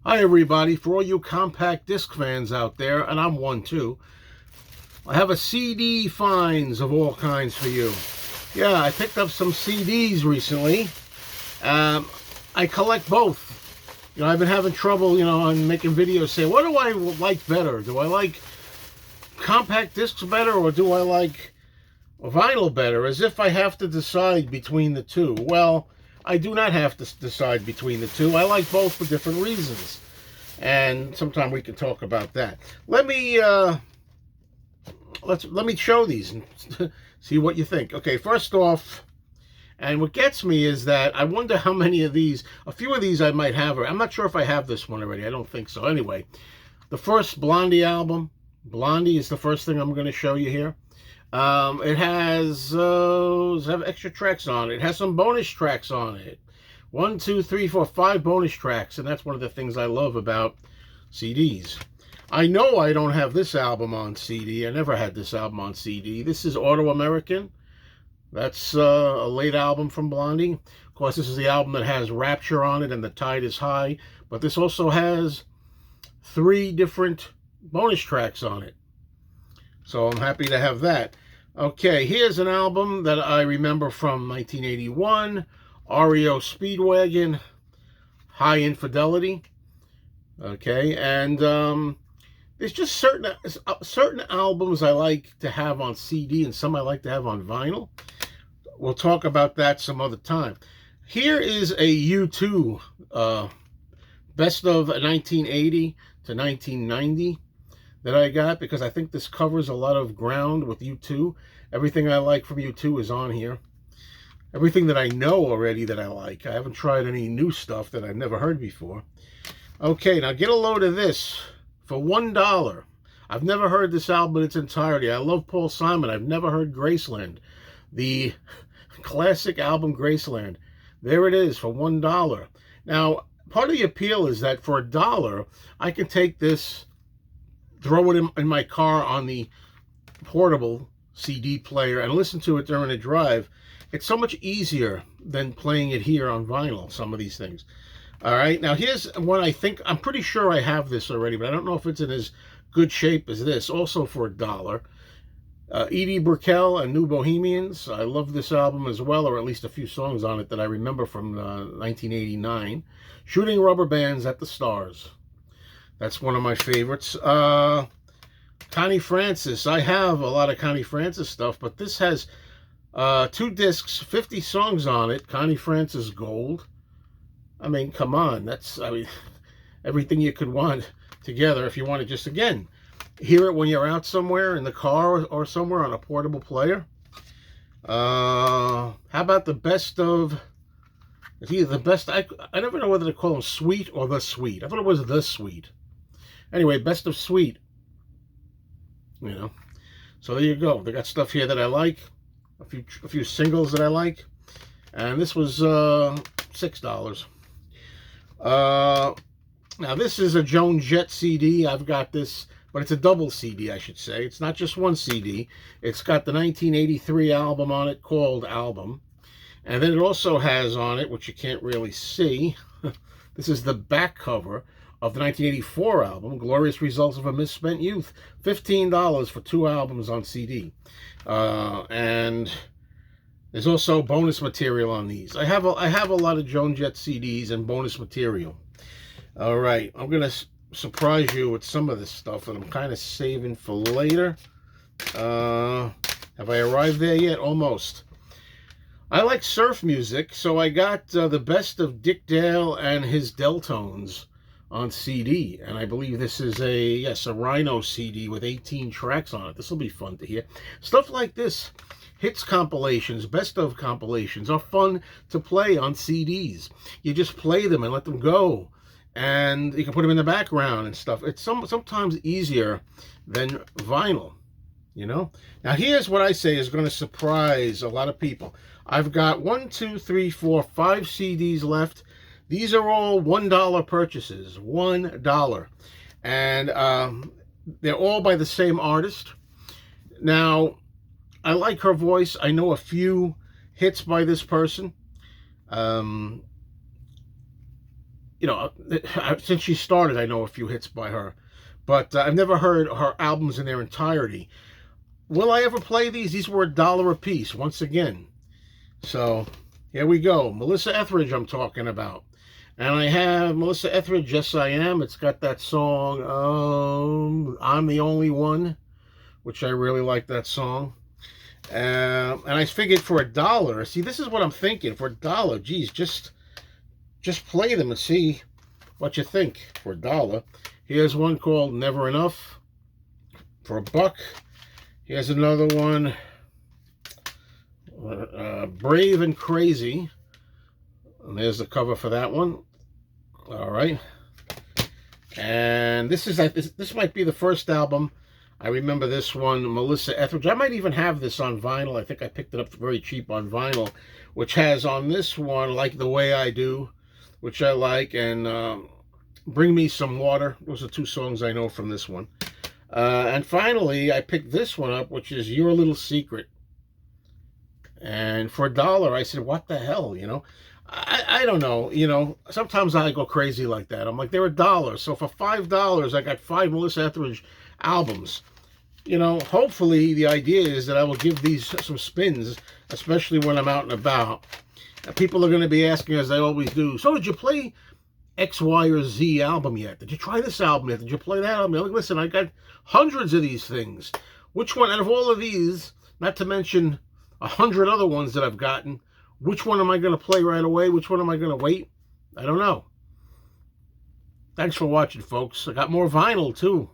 Hi, everybody. For all you compact disc fans out there, and I'm one too, I have a CD finds of all kinds for you. Yeah, I picked up some CDs recently. Um, I collect both. I've been having trouble, on making videos say, what do I like better? Do I like compact discs better, or do I like vinyl better? As if I have to decide between the two. Well, I do not have to decide between the two. I like both for different reasons. And sometime we can talk about that. Let me show these and see what you think. Okay, first off, and what gets me is that I wonder how many of these, a few of these I might have. I'm not sure if I have this one already. I don't think so. Anyway, the first Blondie album. Blondie is the first thing I'm going to show you here. It has extra tracks on it. It has some bonus tracks on it. 1, 2, 3, 4, 5 bonus tracks, and that's one of the things I love about CDs. I know I don't have this album on CD. I never had this album on CD. This is Autoamerican. That's a late album from Blondie. Of course, this is the album that has Rapture on it and The Tide is High, but this also has 3 different bonus tracks on it. So I'm happy to have that. Okay, here's an album that I remember from 1981, REO Speedwagon, High Infidelity. Okay, and there's just certain albums I like to have on CD and some I like to have on vinyl. We'll talk about that some other time. Here is a U2 best of 1980 to 1990 that I got, because I think this covers a lot of ground with U2. Everything I like from U2 is on here. Everything that I know already that I like. I haven't tried any new stuff that I've never heard before. Okay, now get a load of this for $1. I've never heard this album in its entirety. I love Paul Simon. I've never heard Graceland, the classic album Graceland. There it is for $1. Now, part of the appeal is that for $1, I can take this, throw it in my car on the portable CD player and listen to it during a drive. It's so much easier than playing it here on vinyl, some of these things. All right, now here's one I'm pretty sure I have this already, but I don't know if it's in as good shape as this, also for $1. Edie Brickell and New Bohemians. I love this album as well, or at least a few songs on it that I remember from 1989. Shooting Rubber Bands at the Stars. That's one of my favorites. Connie Francis. I have a lot of Connie Francis stuff, but this has 2 discs, 50 songs on it. Connie Francis Gold. I mean, come on. That's, everything you could want together if you want to just, again, hear it when you're out somewhere in the car or somewhere on a portable player. How about the best of, it's either the best, I never know whether to call them Sweet or The Sweet. I thought it was The Sweet. Anyway, best of Sweet. So there you go. They got stuff here that I like, a few singles that I like, and this was $6. Now this is a Joan Jett CD. I've got this, but it's a double CD, I should say. It's not just one CD. It's got the 1983 album on it called Album, and then it also has on it, which you can't really see, this is the back cover of the 1984 album, Glorious Results of a Misspent Youth. $15 for 2 albums on CD. And there's also bonus material on these. I have a lot of Joan Jett CDs and bonus material. All right, I'm going to surprise you with some of this stuff that I'm kind of saving for later. Have I arrived there yet? Almost. I like surf music, so I got the best of Dick Dale and his Deltones on CD, and I believe this is a Rhino CD with 18 tracks on it. This will be fun to hear. Stuff like this, hits compilations, best of compilations, are fun to play on CDs. You just play them and let them go, and you can put them in the background and stuff. It's sometimes easier than vinyl, Now here's what I say is going to surprise a lot of people. I've got 1, 2, 3, 4, 5 CDs left. These are all $1 purchases, $1. And they're all by the same artist. Now, I like her voice. I know a few hits by this person. you know, since she started, I know a few hits by her, but I've never heard her albums in their entirety. Will I ever play these? These were $1 a piece, once again. So, here we go. Melissa Etheridge I'm talking about. And I have Melissa Etheridge, Yes I Am. It's got that song, I'm the Only One, which I really like that song. And I figured for $1, see, this is what I'm thinking. For $1, geez, just play them and see what you think for $1. Here's one called Never Enough for $1. Here's another one, Brave and Crazy. And there's the cover for that one. All right. And this might be the first album. I remember this one, Melissa Etheridge. I might even have this on vinyl. I think I picked it up very cheap on vinyl, which has on this one, Like the Way I Do, which I like, and Bring Me Some Water. Those are two songs I know from this one. And finally, I picked this one up, which is Your Little Secret. And for $1, I said, what the hell, you know? I don't know, you know, sometimes I go crazy like that. I'm like, they're $1. So for $5, I got 5 Melissa Etheridge albums. You know, hopefully the idea is that I will give these some spins, especially when I'm out and about. People are going to be asking, as they always do, so did you play X, Y, or Z album yet? Did you try this album yet? Did you play that album? Like, listen, I got hundreds of these things. Which one, out of all of these, not to mention 100 other ones that I've gotten, which one am I going to play right away? Which one am I going to wait? I don't know. Thanks for watching, folks. I got more vinyl, too.